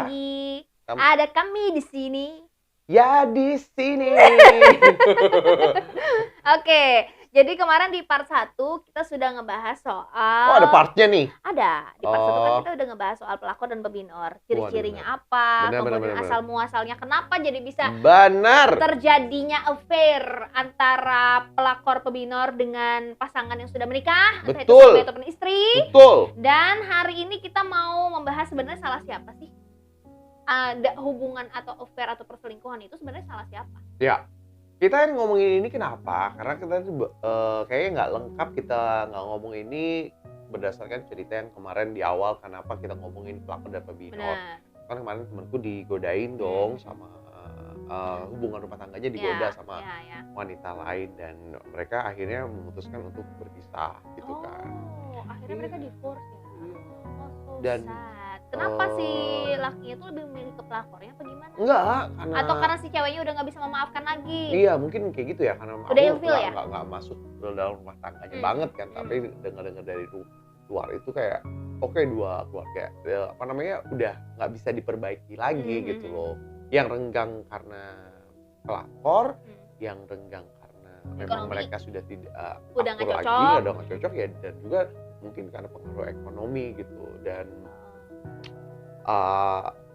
lagi. Ada kami di sini. Ya di sini. Oke, jadi kemarin di part 1 kita sudah ngebahas soal... Oh, ada partnya nih? Ada. Di part 1 kan kita udah ngebahas soal pelakor dan pebinor. Ciri-cirinya apa, kemudian asal-muasalnya kenapa jadi bisa terjadinya affair antara pelakor pebinor dengan pasangan yang sudah menikah, entah itu suami ataupun istri. Betul. Dan hari ini kita mau membahas sebenarnya salah siapa sih? Ada hubungan atau affair atau perselingkuhan itu sebenarnya salah siapa? Ya, kita ngomongin ini kenapa? Karena kita kayaknya nggak lengkap kita nggak ngomong ini berdasarkan cerita yang kemarin di awal kenapa kita ngomongin pelakor dan pebinor. Kan kemarin temanku digodain dong sama hubungan rumah tangganya digoda sama wanita lain dan mereka akhirnya memutuskan untuk berpisah gitu kan. Oh, akhirnya mereka divorce ya. Dan kenapa sih lakinya tuh lebih memilih ke pelakornya apa gimana? Enggak, atau karena si ceweknya udah nggak bisa memaafkan lagi? Iya, mungkin kayak gitu ya, karena udah ilfil ya? Nggak masuk ke dalam rumah tangganya banget kan, tapi dengar-dengar dari luar itu kayak oke, dua keluarga apa namanya udah nggak bisa diperbaiki lagi gitu loh. Yang renggang karena pelakor, yang renggang karena memang mereka sudah tidak udah nggak lagi, udah nggak cocok ya, dan juga mungkin karena pengaruh ekonomi gitu dan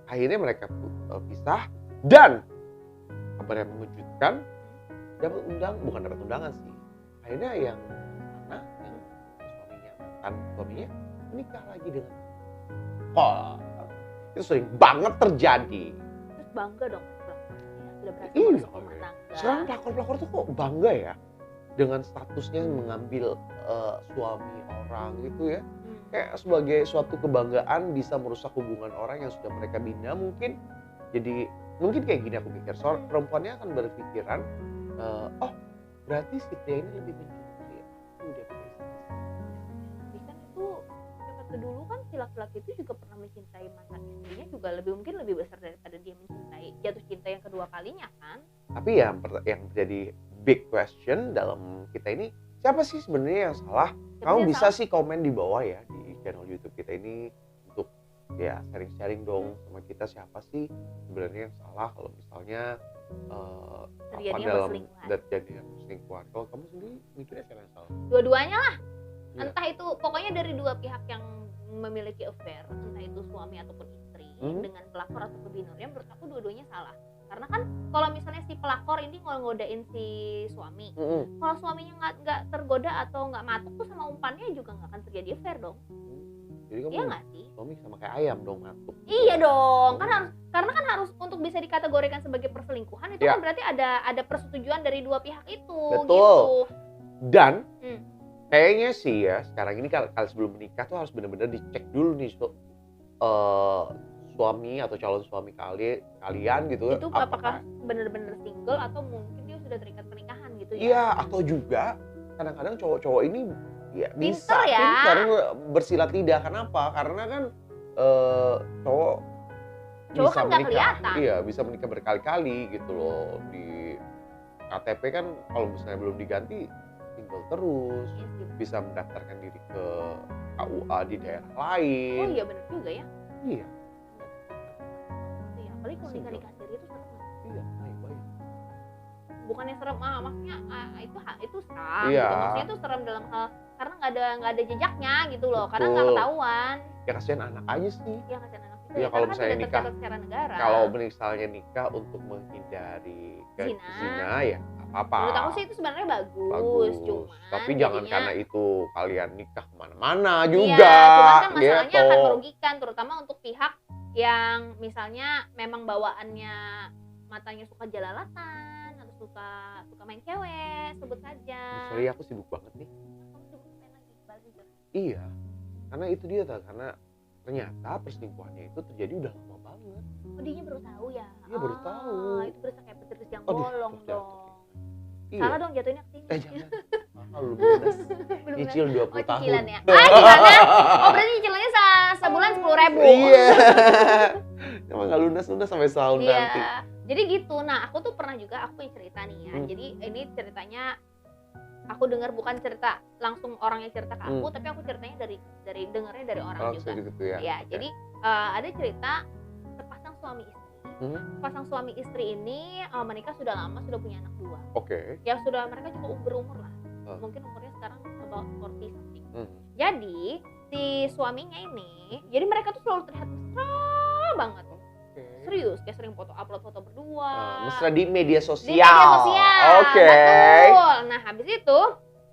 akhirnya mereka pisah dan kabar yang mengejutkan dapat undangan sih akhirnya yang suaminya menikah lagi dengan itu sering banget terjadi. Terus bangga dong sudah berhasil masuk rumah tangga. Sekarang pelakor tuh kok bangga ya dengan statusnya mengambil suami orang gitu ya. Kayak sebagai suatu kebanggaan bisa merusak hubungan orang yang sudah mereka bina mungkin. Jadi mungkin kayak gini aku pikir, perempuannya akan berpikiran oh berarti si pria ini lebih mencintai aku daripada istri. Tapi kan itu siapa dulu kan si laki-laki itu juga pernah mencintai mantan istrinya juga mungkin lebih besar daripada dia mencintai jatuh cinta yang kedua kalinya kan. Tapi yang jadi big question dalam kita ini, siapa sih sebenarnya yang salah? Kamu bisa sih komen di bawah ya di channel YouTube kita ini untuk ya sharing-sharing dong sama kita siapa sih sebenarnya yang salah kalau misalnya apa dalam terjadinya perselingkuhan. Kalau kamu sendiri mikirnya siapa yang salah? Dua-duanya lah. Entah itu pokoknya dari dua pihak yang memiliki affair, entah itu suami ataupun istri dengan pelakor atau pebinor, yang menurut aku dua-duanya salah. Karena kan kalau misalnya si pelakor ini ngodain si suami, kalau suaminya nggak tergoda atau nggak matuk tuh sama umpannya juga nggak akan terjadi affair dong. Jadi kamu iya nggak sih? Suami sama kayak ayam dong matuk. Iya dong, karena kan harus untuk bisa dikategorikan sebagai perselingkuhan itu kan berarti ada persetujuan dari dua pihak itu. Betul. Gitu. Dan kayaknya sih ya sekarang ini kalau sebelum menikah tuh harus benar-benar dicek dulu nih suami atau calon suami kalian gitu itu apakah benar-benar single atau mungkin dia sudah terikat pernikahan gitu ya? Iya, atau juga kadang-kadang cowok-cowok ini ya pintar bersilat lidah. Kenapa? Karena kan cowok bisa kan menikah, iya bisa menikah berkali-kali gitu loh. Di KTP kan kalau misalnya belum diganti single terus, bisa mendaftarkan diri ke KUA di daerah lain. Oh iya benar juga ya. Iya. Apalagi kalau nikah sendiri itu serem. Iya, baik. Bukannya serem, maksudnya itu serem. Gitu. Maksudnya itu serem dalam hal karena nggak ada jejaknya gitu loh. Karena nggak ketahuan. Ya kasihan anak aja sih. Iya kasihan anak juga. Ya kalau misalnya nikah secara negara. Kalau misalnya nikah untuk menghindari zina ya apa-apa. Menurut aku sih itu sebenarnya bagus. Cuman tapi jangan karena itu kalian nikah kemana-mana juga. Iya, cuman kan masalahnya akan merugikan terutama untuk pihak yang misalnya memang bawaannya matanya suka jalalatan atau suka main cewek, sebut saja. Sorry aku sibuk banget nih. Kamu sibuk ngapain lagi? Balik aja. Iya, karena itu dia karena ternyata perselingkuhannya itu terjadi udah lama banget. Oh dia baru tahu ya? Iya baru tahu. Itu berasa kayak petir yang bolong dong. Iya. Salah dong jatuhnya ke sini. Jangan. Mahal lu lunas. Nyicil 20 tahun. Cicilan ya? Cicilannya? Oh berarti cicilannya sebulan 10.000. Iya. Emang gak lunas sampai setahun nanti. Jadi gitu. Nah aku tuh pernah juga aku punya cerita nih ya. Jadi ini ceritanya aku dengar bukan cerita langsung orangnya cerita ke aku, tapi aku ceritanya dari dengarnya dari orang juga. Gitu ya. Ya, jadi ada cerita suami istri. Pasang suami istri ini menikah sudah lama, sudah punya anak 2. Oke. Ya sudah, mereka cukup berumur lah. Mungkin umurnya sekarang about 40 something. Jadi si suaminya ini, jadi mereka tuh selalu terlihat mesra banget. Serius, kayak sering upload foto berdua. Mesra di media sosial. Di media sosial. Oke. Betul. Nah, habis itu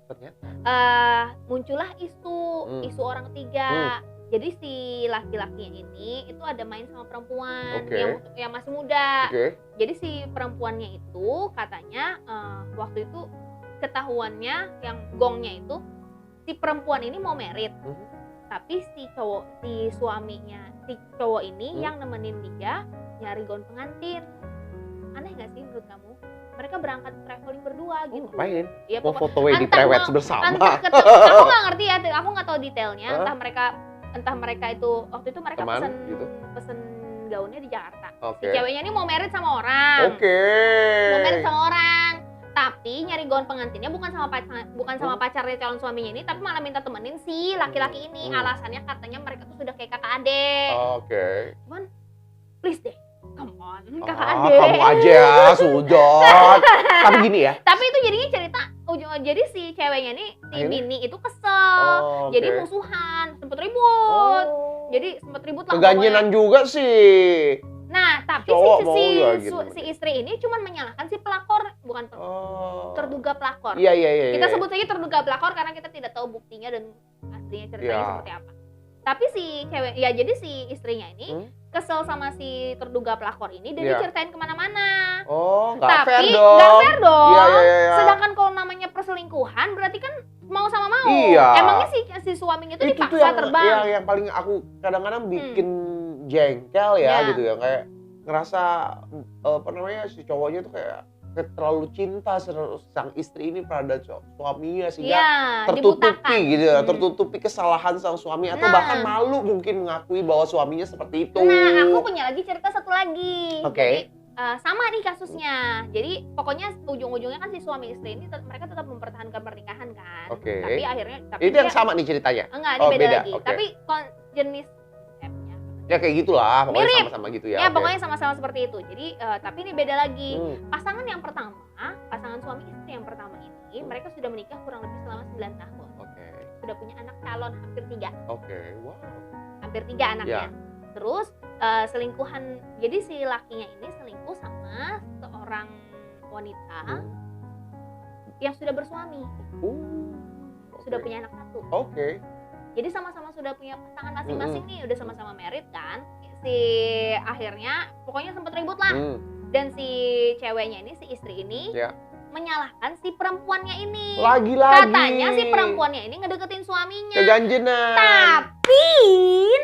ternyata muncullah isu orang ketiga. Jadi si laki-lakinya ini itu ada main sama perempuan yang masih muda. Jadi si perempuannya itu katanya waktu itu ketahuannya yang gongnya itu si perempuan ini mau merit. Tapi si suaminya si cowok ini yang nemenin dia nyari gaun pengantin. Aneh gak sih menurut kamu? Mereka berangkat traveling berdua gitu. Ngapain? Ya, mau foto wedding prewed bersama. Aku nggak ngerti ya, aku nggak tahu detailnya. Entah mereka itu waktu itu mereka pesen gaunnya di Jakarta. Si ceweknya ini mau merit sama orang. Mau merit sama orang. Tapi nyari gaun pengantinnya bukan sama pacarnya calon suaminya ini, tapi malah minta temenin si laki-laki ini. Alasannya katanya mereka tuh sudah kayak kakak adik. Cuman please deh, come on, kakak adik. Kamu aja sudah. Tapi gini ya. Tapi itu jadinya cerita jadi si ceweknya nih, si Mini itu kesel. Jadi musuhan, sempet ribut. Jadi sempet ribut lah. Keganjinan juga sih. Nah, tapi si istri ini cuma menyalahkan si pelakor, bukan terduga pelakor. Iya. Kita sebut saja terduga pelakor karena kita tidak tahu buktinya dan aslinya ceritanya seperti apa. Tapi si cewek, ya jadi si istrinya ini kesel sama si terduga pelakor ini dan diceritain kemana-mana. Nggak fair dong. Iya. Sedangkan kalau namanya perselingkuhan berarti kan mau sama mau. Iya. Emangnya si suaminya itu dipaksa terbang. Yang paling aku kadang-kadang bikin jengkel ya gitu ya, kayak ngerasa si cowoknya tuh kayak terlalu cinta sang istri ini pada suaminya sehingga tertutupi gitu ya, tertutupi kesalahan sang suami atau bahkan malu mungkin mengakui bahwa suaminya seperti itu. Nah, aku punya lagi cerita satu lagi. Jadi sama nih kasusnya. Jadi pokoknya ujung-ujungnya kan si suami istri ini mereka tetap mempertahankan pernikahan kan. Tapi akhirnya itu yang sama nih ceritanya. Enggak, ini beda lagi. Tapi jenis ya kayak gitulah, pokoknya sama-sama gitu ya. Ya, pokoknya sama-sama seperti itu. Jadi tapi ini beda lagi. Pasangan yang pertama, pasangan suami istri yang pertama ini, mereka sudah menikah kurang lebih selama 9 tahun. Sudah punya anak calon hampir 3. Wow. Hampir 3 anaknya. Terus selingkuhan, jadi si lakinya ini selingkuh sama seorang wanita yang sudah bersuami. Sudah punya anak 1. Jadi sama-sama sudah punya pasangan masing-masing nih, udah sama-sama married kan. Si akhirnya pokoknya sempet ribut lah. Dan si ceweknya ini, si istri ini menyalahkan si perempuannya ini. Lagi-lagi. Katanya si perempuannya ini ngedeketin suaminya. Keganjinan. Tapi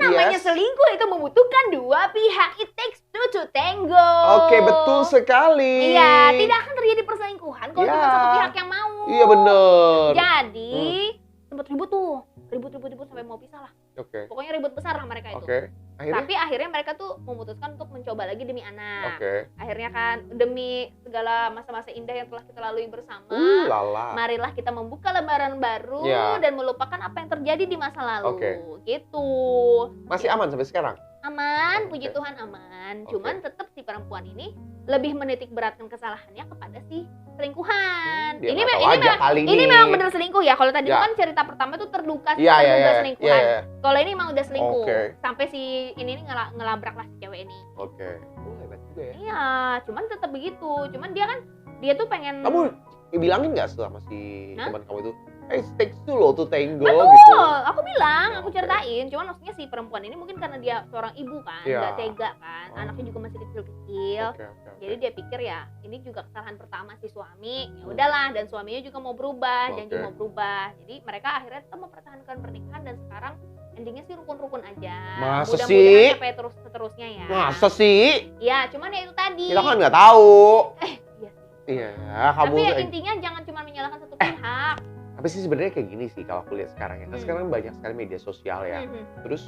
namanya selingkuh itu membutuhkan dua pihak. It takes two to tango. Betul sekali. Iya, tidak akan terjadi perselingkuhan kalau cuma satu pihak yang mau. Iya bener. Jadi sempet ribut tuh. Ribut sampai mau pisah lah. Pokoknya ribut besar lah mereka itu. Tapi akhirnya mereka tuh memutuskan untuk mencoba lagi demi anak. Akhirnya kan demi segala masa-masa indah yang telah kita lalui bersama. Marilah kita membuka lembaran baru dan melupakan apa yang terjadi di masa lalu. Gitu. Masih aman sampai sekarang? Aman, puji Tuhan aman. Cuman tetap si perempuan ini lebih menitik beratkan kesalahannya kepada si selingkuhan. Ini memang benar selingkuh ya. Kalau tadi itu kan cerita pertama itu terduga selingkuhan. Kalau ini memang udah selingkuh. Sampai si ini ngelabrak lah si cewek ini. Hebat juga ya. Iya, cuman tetap begitu. Cuman dia tuh pengen. Kamu bilangin nggak sama si teman kamu itu? It takes two loh to tango gitu. Betul, aku bilang, aku ceritain. Cuman maksudnya si perempuan ini mungkin karena dia seorang ibu kan, nggak tega kan. Anaknya juga masih kecil-kecil. Jadi dia pikir ya, ini juga kesalahan pertama si suami. Ya udahlah, dan suaminya juga mau berubah, janji mau berubah. Jadi mereka akhirnya tetap mempertahankan pernikahan dan sekarang endingnya sih rukun-rukun aja. Masa sih? Sampai seterusnya ya. Masa sih? Ya, cuman ya itu tadi. Kita kan nggak tahu. Iya. Kamu. Tapi ya intinya jangan cuma menyalahkan satu pihak. Tapi sih sebenarnya kayak gini sih kalau aku lihat sekarang ya. Kan sekarang banyak sekali media sosial ya. Terus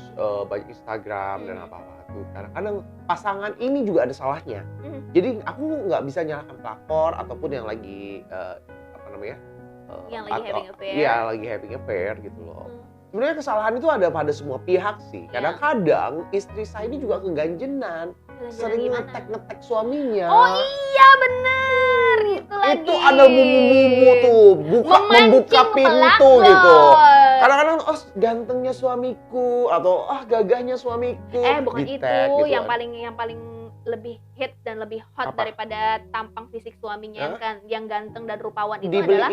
banyak Instagram dan apa-apa tuh. Kadang-kadang pasangan ini juga ada salahnya. Jadi aku nggak bisa nyalahkan pelakor ataupun yang lagi yang lagi having affair. Iya, lagi having affair gitu loh. Sebenarnya kesalahan itu ada pada semua pihak sih. Kadang-kadang istri saya ini juga keganjenan. sering ngetek suaminya. Oh iya bener, itu lagi. Itu ada bumbu-bumbu tuh, membuka pintu gitu. Kadang-kadang gantengnya suamiku atau gagahnya suamiku. Bukan itu, gitu yang paling lebih hit dan lebih hot daripada tampang fisik suaminya yang ganteng dan rupawan itu adalah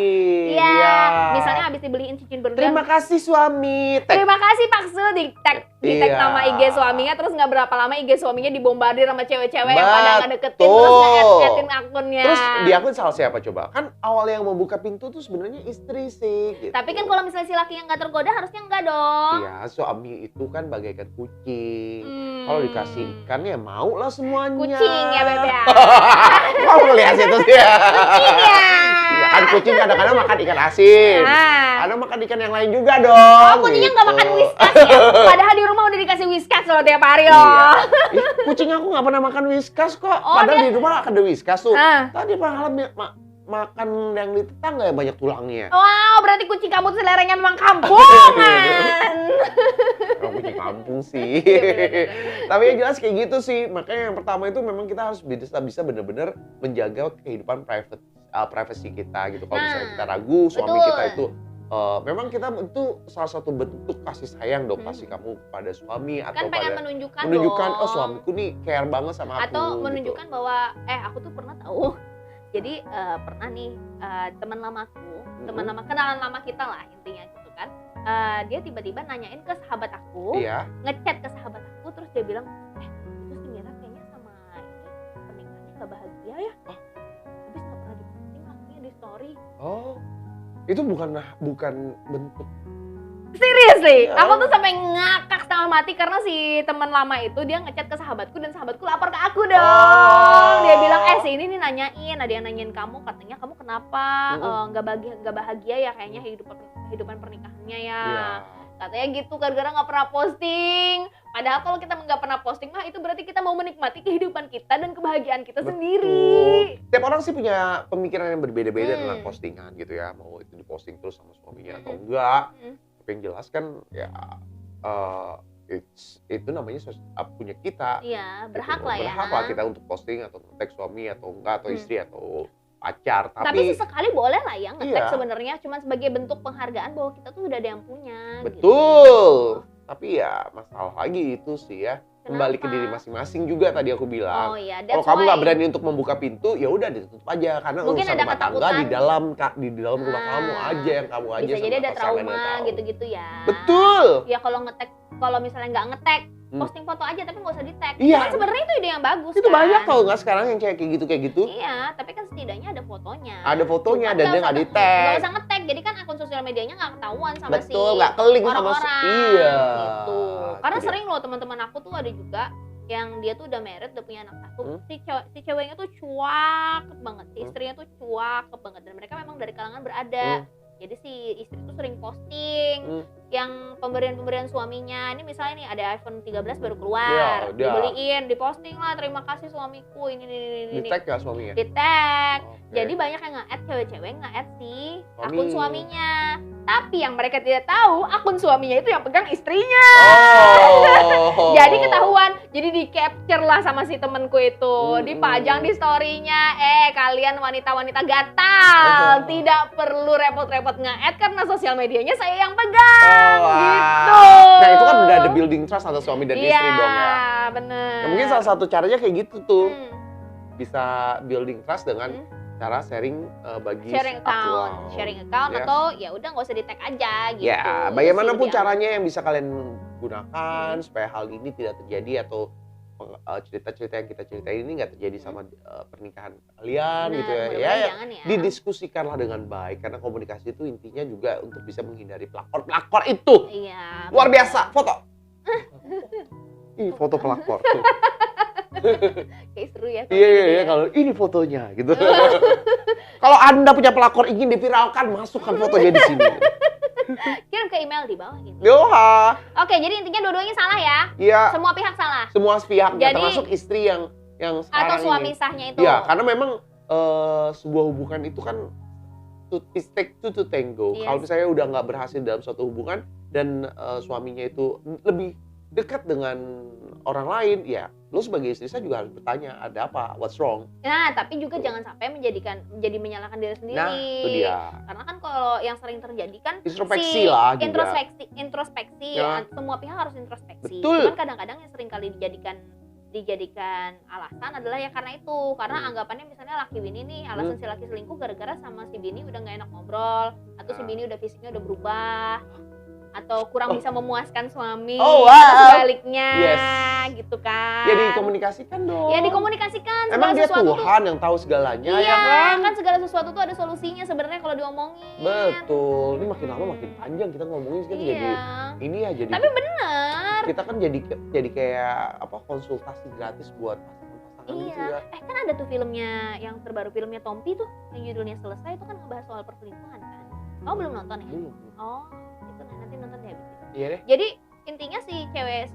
misalnya habis dibeliin cincin berlian. Terima kasih suami. Terima kasih Pak Su, di tag nama IG suaminya, terus nggak berapa lama IG suaminya dibombardir sama cewek-cewek yang pada ngedeketin terus nge-add-addin akunnya. Terus di akun salah siapa coba? Kan awal yang membuka pintu tuh sebenarnya istri sih. Gitu. Tapi kan kalau misalnya si laki yang nggak tergoda harusnya enggak dong. Iya, suami itu kan bagaikan kucing. Kalau dikasih ikan ya mau lah semuanya. Kucing ya Beb ya. Kamu ngeliat situ sih ya. Kucing ya. Ya kan kucing kadang-kadang makan ikan asin. Kadang makan ikan yang lain juga dong. Kucingnya nggak makan whiskas ya. Padahal di rumah udah dikasih whiskas loh tiap hari loh. Kucing aku nggak pernah makan whiskas kok. Padahal di rumah ada whiskas tuh. Tadi malam makan yang di tetangga ya banyak tulangnya. Wow, berarti kucing kamu tuh selerengnya memang kampungan. Kucing kampung sih. Tapi yang jelas kayak gitu sih. Makanya yang pertama itu memang kita harus bisa benar-benar menjaga kehidupan privacy kita gitu. Kalau misalnya kita ragu suami kita itu memang kita itu salah satu bentuk kasih sayang dong, kasih kamu kepada suami atau kan pengen menunjukkan suamiku nih care banget sama aku. Atau menunjukkan gitu. Bahwa aku tuh pernah tahu. Jadi pernah nih teman lamaku, kenalan lama kita lah intinya gitu kan. Dia tiba-tiba nanyain ke sahabat aku, ngechat ke sahabat aku, terus dia bilang, itu si Mira kayaknya sama ini pernikahannya gak bahagia ya. Habis gak pernah diposting lakunya di story. Oh, itu bukan bentuk. Seriously, aku tuh sampai ngakak setengah mati karena si teman lama itu dia ngechat ke sahabatku dan sahabatku lapor ke aku dong. Dia bilang, si ini nih nanyain, ada yang nanyain kamu, katanya kamu kenapa nggak bahagia ya kayaknya kehidupan pernikahannya ya. Katanya gitu gara-gara nggak pernah posting. Padahal kalau kita nggak pernah posting mah itu berarti kita mau menikmati kehidupan kita dan kebahagiaan kita sendiri. Tiap orang sih punya pemikiran yang berbeda-beda tentang postingan gitu ya. Mau itu diposting terus sama suaminya atau enggak. Yang jelas kan ya itu namanya punya kita. Iya, berhak lah ya. Berhak lah kita untuk posting atau tag suami atau enggak atau istri atau pacar. Tapi sesekali boleh lah ya nge-tag sebenarnya cuma sebagai bentuk penghargaan bahwa kita tuh udah ada yang punya. Betul. Gitu. Tapi ya masalah lagi itu sih ya. Kembali ke diri masing-masing juga tadi aku bilang. Kalau kamu nggak berani untuk membuka pintu, ya udah ditutup aja karena urusan rumah tangga di dalam rumah kamu aja yang kamu aja. Bisa jadi ada trauma gitu-gitu ya. Betul. Ya kalau misalnya nggak nge-tag, posting foto aja tapi nggak usah di-tag. Iya. Kan sebenarnya itu ide yang bagus. Itu banyak tau nggak sekarang yang kayak gitu. Iya, tapi kan setidaknya ada fotonya. Ada fotonya dan dia nggak di-tag. Nggak usah nge-tag, jadi kan akun sosial medianya nggak ketahuan sama nggak keling sama gitu. Karena sering loh teman-teman aku tuh ada juga yang dia tuh udah married, udah punya anak satu. Si ceweknya tuh cuak banget, si istrinya tuh cuak banget dan mereka memang dari kalangan berada. Jadi si istri tuh sering posting yang pemberian suaminya. Ini misalnya nih ada iPhone 13 baru keluar, dibeliin, diposting lah, terima kasih suamiku ini. Di-tag nggak suaminya? Di-tag. Jadi banyak yang nge-add cewek-cewek nge-add si akun suaminya. Tapi yang mereka tidak tahu, akun suaminya itu yang pegang istrinya. Jadi ketahuan, jadi di-capture lah sama si temenku itu, dipajang di story-nya. Kalian wanita-wanita gatal, tidak perlu repot-repot nge-add karena sosial medianya saya yang pegang. Gitu. Nah itu kan udah ada building trust antara suami dan istri dong ya. Iya, bener. Nah, mungkin salah satu caranya kayak gitu tuh. Bisa building trust dengan cara sharing sharing account atau ya udah nggak usah di tag aja gitu. Ya, bagaimanapun caranya yang bisa kalian gunakan supaya hal ini tidak terjadi atau cerita-cerita yang kita ceritain ini nggak terjadi sama pernikahan kalian gitu ya. Ya, didiskusikanlah dengan baik karena komunikasi itu intinya juga untuk bisa menghindari pelakor itu. Iya. Luar biasa, foto. Foto pelakor. Kayak seru ya. Iya, kalau ini fotonya gitu. Kalau Anda punya pelakor ingin diviralkan, masukkan fotonya di sini. Kirim ke email di bawah ini. Oke, jadi intinya dua-duanya salah ya? Iya. Semua pihak salah. Semua pihak, termasuk istri yang sekarang atau suami ini. sahnya itu. Iya, karena memang sebuah hubungan itu kan it takes two to tango. Yes. Kalau misalnya udah nggak berhasil dalam suatu hubungan dan suaminya itu lebih dekat dengan orang lain, ya lu sebagai istri saya juga harus bertanya, ada apa, what's wrong? Nah, tapi juga jangan sampai menjadi menyalahkan diri sendiri. Nah, itu dia. Karena kan kalau yang sering terjadi kan Introspeksi lah juga. Introspeksi, Ya. Semua pihak harus introspeksi. Betul. Cuman kadang-kadang yang sering kali dijadikan alasan adalah ya karena itu, karena anggapannya misalnya laki bini nih, alasan si laki selingkuh gara-gara sama si bini udah nggak enak ngobrol, atau si bini udah fisiknya udah berubah, atau kurang bisa memuaskan suami, Oh, wow. atau sebaliknya, gitu kan. Ya dikomunikasikan dong. Ya dikomunikasikan. Emang dia sesuatu Tuhan yang tahu segalanya, iya, ya kan? segala sesuatu tuh ada solusinya sebenarnya kalau diomongin. Betul. Ini makin lama makin panjang kita ngomongin kan Iya. jadi ini ya jadi. Tapi bener. Kita kan jadi kayak apa konsultasi gratis buat pasangan-pasangan gitu Iya. ya. Kan ada tuh filmnya yang terbaru, filmnya Tompi tuh yang judulnya Selesai, itu kan ngebahas soal perselingkuhan kan. Kamu belum nonton ya? Belum. Oh, itu nanti nonton deh abis itu. Iya deh. Jadi intinya si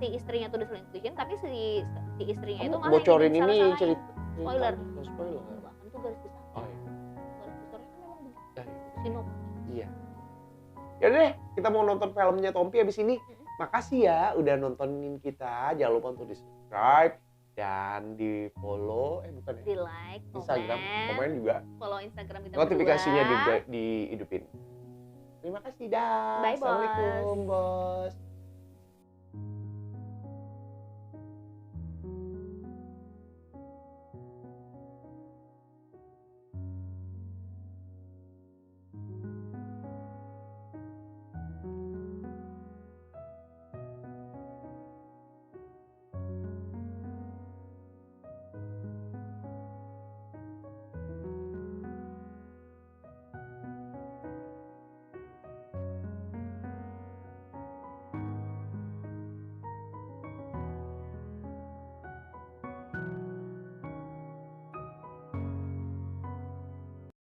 istrinya tuh diselingkuhin, tapi si istrinya itu Kamu malah bocorin yang ini disalah-salahin. cerita. Spoiler. Spoiler. Bahkan tuh garis besar. Oh iya. Garis besarnya kan memang begitu. Ya, iya. Sinopsis. Iya. Ya deh, kita mau nonton filmnya Tompi abis ini. Makasih ya udah nontonin kita. Jangan lupa untuk di-subscribe dan di-follow, bukan ya? Di like, Instagram, komen komen, juga. follow Instagram kita Notifikasinya berdua. dihidupin. Terima kasih dah. Bye, Bos. Assalamualaikum, Bos.